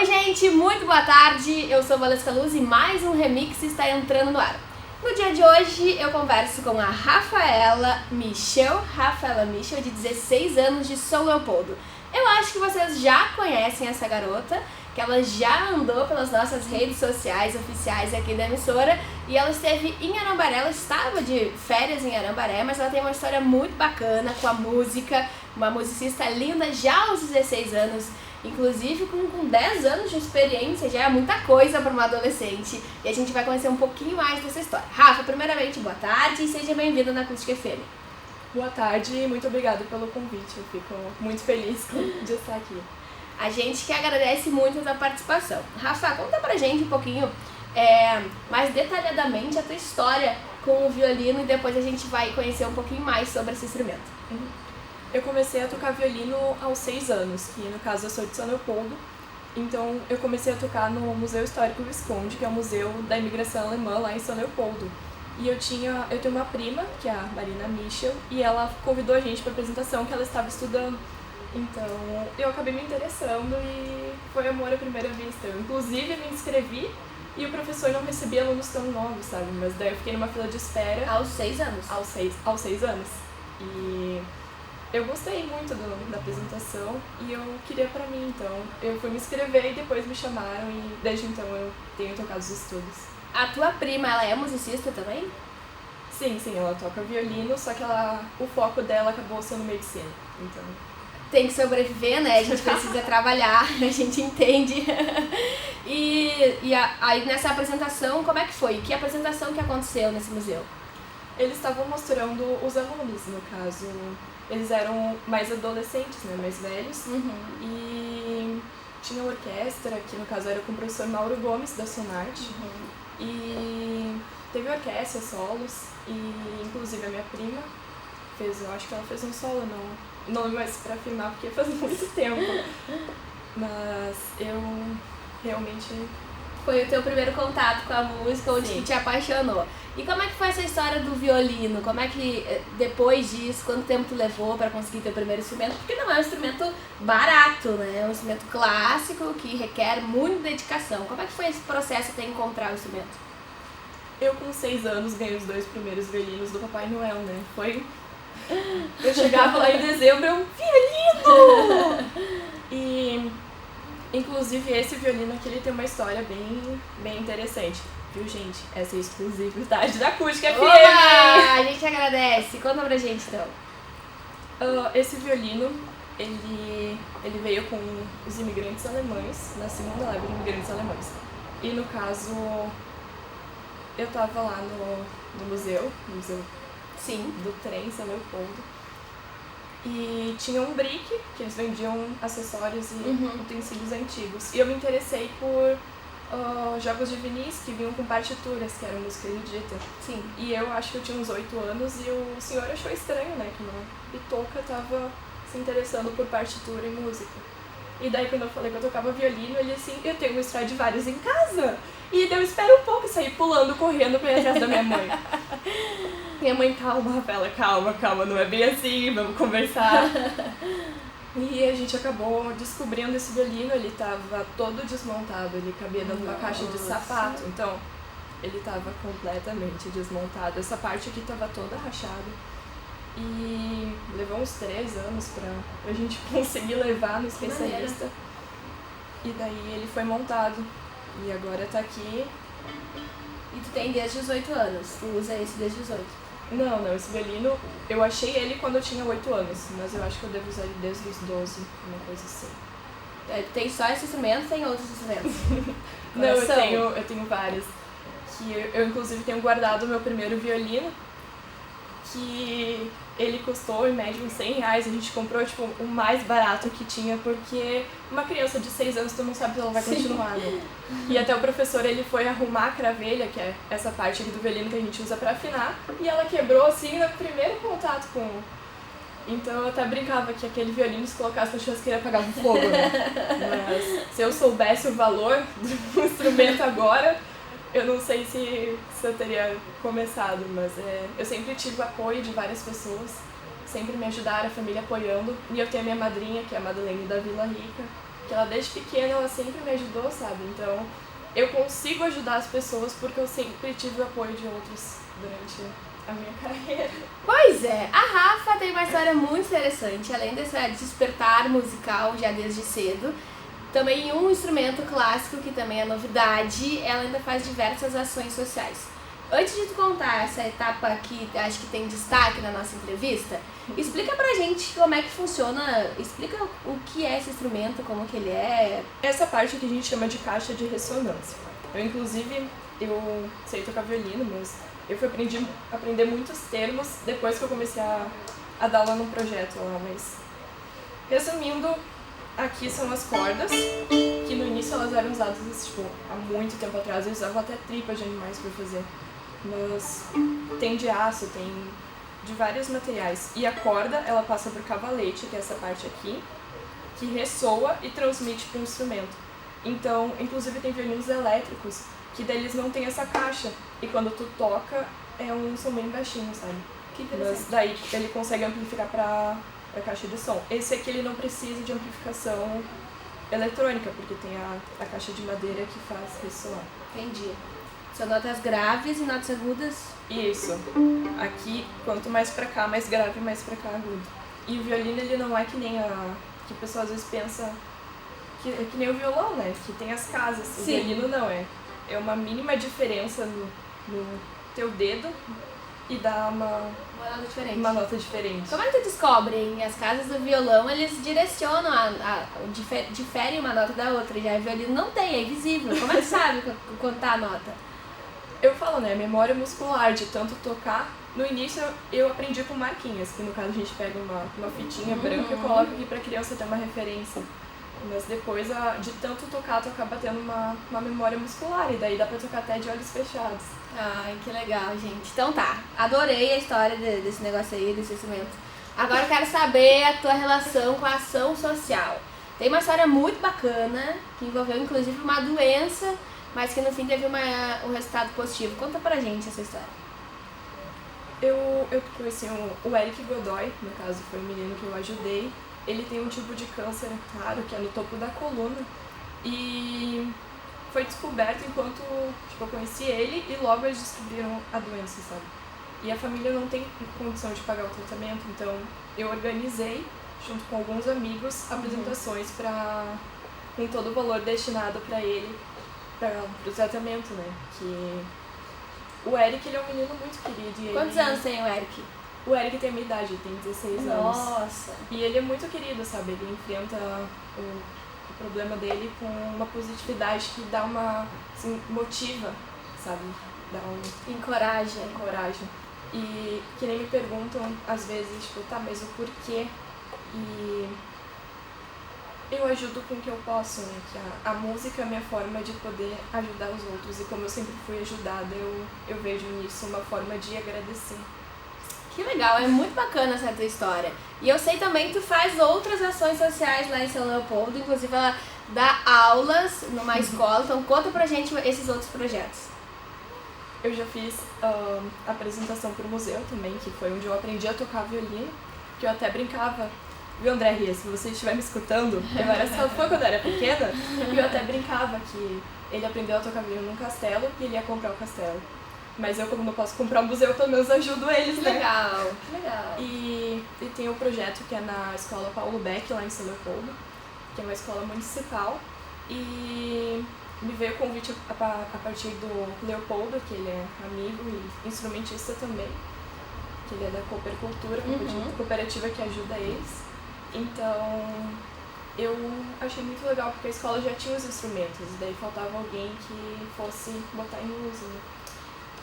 Oi gente, muito boa tarde, eu sou Valesca Luz e mais um remix está entrando no ar. No dia de hoje eu converso com a Rafaela Michel, de 16 anos, de São Leopoldo. Eu acho que vocês já conhecem essa garota, que ela já andou pelas nossas redes sociais oficiais aqui da emissora e ela esteve em Arambaré, ela estava de férias em Arambaré, mas ela tem uma história muito bacana com a música, uma musicista linda já aos 16 anos, inclusive com 10 anos de experiência, já é muita coisa para uma adolescente e a gente vai conhecer um pouquinho mais dessa história. Rafa, primeiramente, boa tarde e seja bem-vinda na Acústica FM. Boa tarde e muito obrigada pelo convite, eu fico muito feliz de estar aqui. A gente que agradece muito a tua participação. Rafa, conta pra gente um pouquinho mais detalhadamente a tua história com o violino e depois a gente vai conhecer um pouquinho mais sobre esse instrumento. Eu comecei a tocar violino aos 6 anos, que no caso eu sou de São Leopoldo, então eu comecei a tocar no Museu Histórico Visconde, que é o museu da imigração alemã lá em São Leopoldo. E eu tenho uma prima, que é a Marina Michel, e ela convidou a gente para a apresentação que ela estava estudando. Então, eu acabei me interessando e foi amor à primeira vista. Eu, inclusive, me inscrevi e o professor não recebia alunos tão novos, sabe? Mas daí eu fiquei numa fila de espera. Aos 6 anos? Aos 6 anos. E eu gostei muito da apresentação e eu queria pra mim, então eu fui me inscrever e depois me chamaram e desde então eu tenho tocado os estudos. A tua prima, ela é musicista também? Sim, ela toca violino, só que o foco dela acabou sendo medicina, então... Tem que sobreviver, né? A gente precisa trabalhar, a gente entende. Aí nessa apresentação, como é que foi? Que apresentação que aconteceu nesse museu? Eles estavam mostrando os alunos, no caso. Eles eram mais adolescentes, né? Mais velhos. E tinha uma orquestra, que no caso era com o professor Mauro Gomes, da Sonarte. E teve orquestra, solos, e inclusive a minha prima eu acho que ela fez um solo, não mais pra afirmar porque faz muito tempo, mas eu realmente... Foi o teu primeiro contato com a música, onde que te apaixonou. E como é que foi essa história do violino? Como é que, depois disso, quanto tempo tu levou para conseguir teu primeiro instrumento? Porque não é um instrumento barato, né? É um instrumento clássico que requer muita dedicação. Como é que foi esse processo até encontrar o instrumento? Eu, com 6 anos, ganhei os 2 primeiros violinos do Papai Noel, né? Eu chegava lá em dezembro, violino! E, inclusive, esse violino aqui, ele tem uma história bem interessante. Viu, gente? Essa é a exclusividade da Acústica FM! Olá! A gente agradece. Conta pra gente, então. Esse violino, ele veio com os imigrantes alemães, na segunda leva de imigrantes alemães. E, no caso, eu tava lá no museu Sim, do trem, São Leopoldo. E tinha um brick, que eles vendiam acessórios e utensílios antigos. E eu me interessei por jogos de vinis que vinham com partituras, que era música erudita. Sim. E eu acho que eu tinha uns 8 anos e o senhor achou estranho, né, que uma bitoca tava se interessando por partitura e música. E daí quando eu falei que eu tocava violino, ele assim, eu tenho um Stradivarius em casa. E daí eu espero um pouco e saí pulando, correndo pra ir atrás da minha mãe. Minha mãe, calma, Rafaela, calma, não é bem assim, vamos conversar. E a gente acabou descobrindo esse violino, ele tava todo desmontado, ele cabia dentro de uma caixa de sapato, então ele tava completamente desmontado. Essa parte aqui tava toda rachada. E levou uns 3 anos pra gente conseguir levar no especialista. E daí ele foi montado. E agora tá aqui. E tu tem desde os 8 anos, tu usa esse desde os 8? Não, esse violino, eu achei ele quando eu tinha 8 anos, mas eu acho que eu devo usar ele desde os 12, uma coisa assim. Tem só esse instrumento ou tem outros instrumentos? Não, eu tenho vários. Que eu inclusive tenho guardado o meu primeiro violino, que ele custou em média uns R$100, a gente comprou tipo o mais barato que tinha, porque uma criança de 6 anos tu não sabe se ela vai continuar, né? E até o professor ele foi arrumar a cravelha, que é essa parte aqui do violino que a gente usa pra afinar, e ela quebrou assim no primeiro contato com... Então eu até brincava que aquele violino se colocasse na churrasqueira apagava o fogo, né? Mas se eu soubesse o valor do instrumento agora, eu não sei se eu teria começado, mas eu sempre tive o apoio de várias pessoas, sempre me ajudaram, a família apoiando. E eu tenho a minha madrinha, que é a Madeleine da Vila Rica, que ela desde pequena ela sempre me ajudou, sabe? Então eu consigo ajudar as pessoas porque eu sempre tive o apoio de outros durante a minha carreira. Pois é, a Rafa tem uma história muito interessante, além desse despertar musical já desde cedo, também um instrumento clássico que também é novidade, ela ainda faz diversas ações sociais. Antes de tu contar essa etapa que acho que tem destaque na nossa entrevista, explica pra gente como é que funciona, explica o que é esse instrumento, como que ele é. Essa parte que a gente chama de caixa de ressonância. Inclusive, eu sei tocar violino, mas eu fui aprender muitos termos depois que eu comecei a dar aula num projeto lá, mas resumindo, aqui são as cordas, que no início elas eram usadas tipo, há muito tempo atrás, eu usava até tripa de animais para fazer. Mas tem de aço, tem de vários materiais. E a corda, ela passa por cavalete, que é essa parte aqui, que ressoa e transmite para o instrumento. Então, inclusive tem violinos elétricos, que deles não tem essa caixa. E quando tu toca, é um som bem baixinho, sabe? Que interessante. Mas daí ele consegue amplificar para a caixa de som. Esse aqui ele não precisa de amplificação eletrônica, porque tem a caixa de madeira que faz ressoar. Entendi. São notas graves e notas agudas. Isso. Aqui, quanto mais pra cá, mais grave, mais pra cá, agudo. E o violino, ele não é que nem que o pessoal às vezes pensa que é que nem o violão, né? Que tem as casas. Sim. O violino não é. É uma mínima diferença no teu dedo e dá uma nota diferente. Uma nota diferente. Como é que tu descobrem? As casas do violão, eles direcionam, diferem uma nota da outra. Já o violino não tem, é invisível. Como é que sabe contar a nota? Eu falo, né, memória muscular, de tanto tocar. No início eu aprendi com marquinhas, que no caso a gente pega uma fitinha branca e coloca aqui pra criança ter uma referência. Mas depois, de tanto tocar, tu acaba tendo uma memória muscular, e daí dá pra tocar até de olhos fechados. Ai, que legal, gente. Então tá, adorei a história desse negócio aí, desse instrumento. Agora eu quero saber a tua relação com a ação social. Tem uma história muito bacana, que envolveu inclusive uma doença, mas que no fim teve um resultado positivo. Conta pra gente essa história. Eu conheci o Eric Godoy, no caso foi o menino que eu ajudei. Ele tem um tipo de câncer raro, que é no topo da coluna, e foi descoberto enquanto eu conheci ele, e logo eles descobriram a doença, sabe? E a família não tem condição de pagar o tratamento, então eu organizei, junto com alguns amigos, apresentações com todo o valor destinado para ele, para o tratamento, né? Que o Eric, ele é um menino muito querido. Quantos anos tem o Eric? O Eric tem a minha idade, ele tem 16 anos. Nossa! E ele é muito querido, sabe? Ele enfrenta o problema dele com uma positividade que dá assim, motiva, sabe? Dá encoraja. E que nem me perguntam, às vezes, tá, mas o porquê? E eu ajudo com o que eu posso, né? Que a música é a minha forma de poder ajudar os outros. E como eu sempre fui ajudada, eu vejo nisso uma forma de agradecer. Que legal, é muito bacana essa tua história. E eu sei também que tu faz outras ações sociais lá em São Leopoldo, inclusive ela dá aulas numa escola, então conta pra gente esses outros projetos. Eu já fiz apresentação pro museu também, que foi onde eu aprendi a tocar violino, que eu até brincava. Viu, André Ria, se você estiver me escutando, eu era só fã quando eu era pequena, e eu até brincava que ele aprendeu a tocar violino num castelo e ele ia comprar o castelo. Mas eu, como não posso comprar um museu, pelo menos ajudo eles, que né? Legal, que legal. E tem o projeto que é na escola Paulo Beck, lá em São Leopoldo, que é uma escola municipal. E me veio o convite a partir do Leopoldo, que ele é amigo e instrumentista também, que ele é da Coopercultura, cooperativa que ajuda eles. Então, eu achei muito legal, porque a escola já tinha os instrumentos, e daí faltava alguém que fosse botar em uso, né?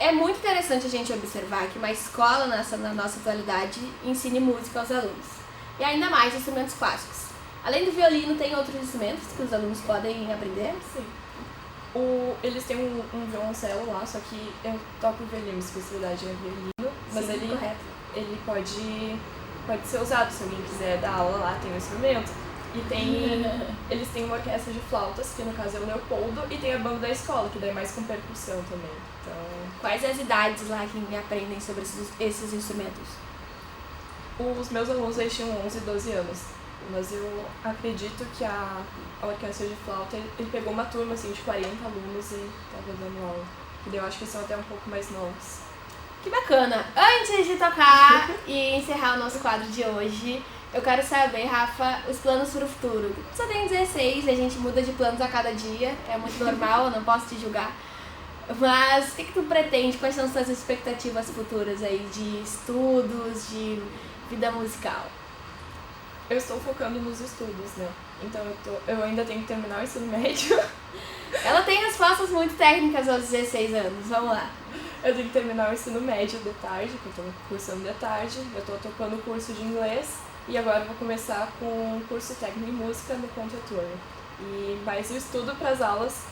É muito interessante a gente observar que uma escola na nossa atualidade ensine música aos alunos. E ainda mais instrumentos clássicos. Além do violino, tem outros instrumentos que os alunos podem aprender? Sim. Eles têm um violoncelo lá, só que eu toco violino, a especialidade é violino, mas sim, ele pode ser usado, se alguém quiser dar aula lá, tem um instrumento. E eles têm uma orquestra de flautas, que no caso é o Leopoldo, e tem a banda da escola, que daí é mais com percussão também. Então, quais as idades lá que aprendem sobre esses instrumentos? Os meus alunos, eles tinham 11 e 12 anos. mas eu acredito que a orquestra de flauta, ele pegou uma turma assim de 40 alunos e tava dando aula. E daí eu acho que são até um pouco mais novos. Que bacana! Antes de tocar e encerrar o nosso quadro de hoje, eu quero saber, Rafa, os planos para o futuro. Tu só tem 16 e a gente muda de planos a cada dia, é muito normal, eu não posso te julgar. Mas o que tu pretende? Quais são as suas expectativas futuras aí de estudos, de vida musical? Eu estou focando nos estudos, né? Então eu ainda tenho que terminar o ensino médio. Ela tem respostas muito técnicas aos 16 anos, vamos lá. Eu tenho que terminar o ensino médio de tarde, que eu estou cursando de tarde. Eu estou tocando o curso de inglês e agora eu vou começar com o curso técnico em música no contraturno. E mais o estudo para as aulas,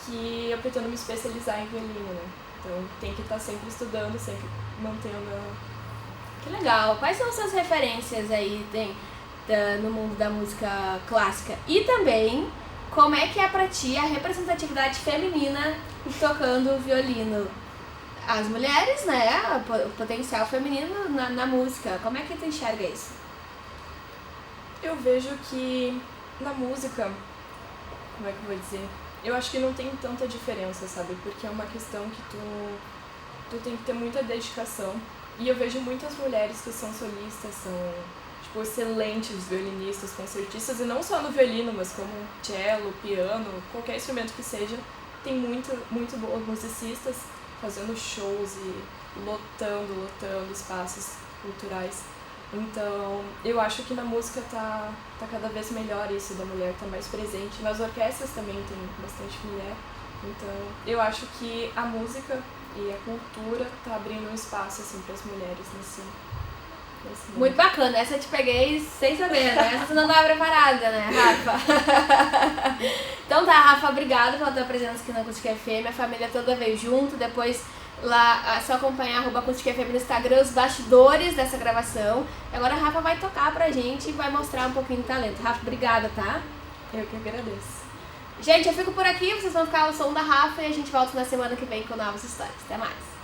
que eu pretendo me especializar em violino, né? Então tem que estar sempre estudando, sempre mantendo. Que legal! Quais são as suas referências aí no mundo da música clássica? E também, como é que é pra ti a representatividade feminina tocando violino? As mulheres, né? O potencial feminino na música. Como é que tu enxerga isso? Eu vejo que na música, como é que eu vou dizer? Eu acho que não tem tanta diferença, sabe? Porque é uma questão que tu tem que ter muita dedicação. E eu vejo muitas mulheres que são solistas, são tipo excelentes violinistas, concertistas, e não só no violino, mas como cello, piano, qualquer instrumento que seja. Tem muito boas musicistas fazendo shows e lotando espaços culturais. Então, eu acho que na música tá cada vez melhor isso da mulher, tá mais presente. Nas orquestras também tem bastante mulher. Então, eu acho que a música e a cultura tá abrindo um espaço assim para as mulheres nesse mundo. Muito bacana, essa eu te peguei sem saber, né? Essa você não estava preparada, né, Rafa? Então tá, Rafa, obrigada pela tua presença aqui na Acústica FM. A família toda veio junto, depois lá é só acompanhar @Acústica FM no Instagram, os bastidores dessa gravação. Agora a Rafa vai tocar pra gente e vai mostrar um pouquinho de talento. Rafa, obrigada, tá? Eu que agradeço. Gente, eu fico por aqui, vocês vão ficar ao som da Rafa e a gente volta na semana que vem com novas histórias. Até mais!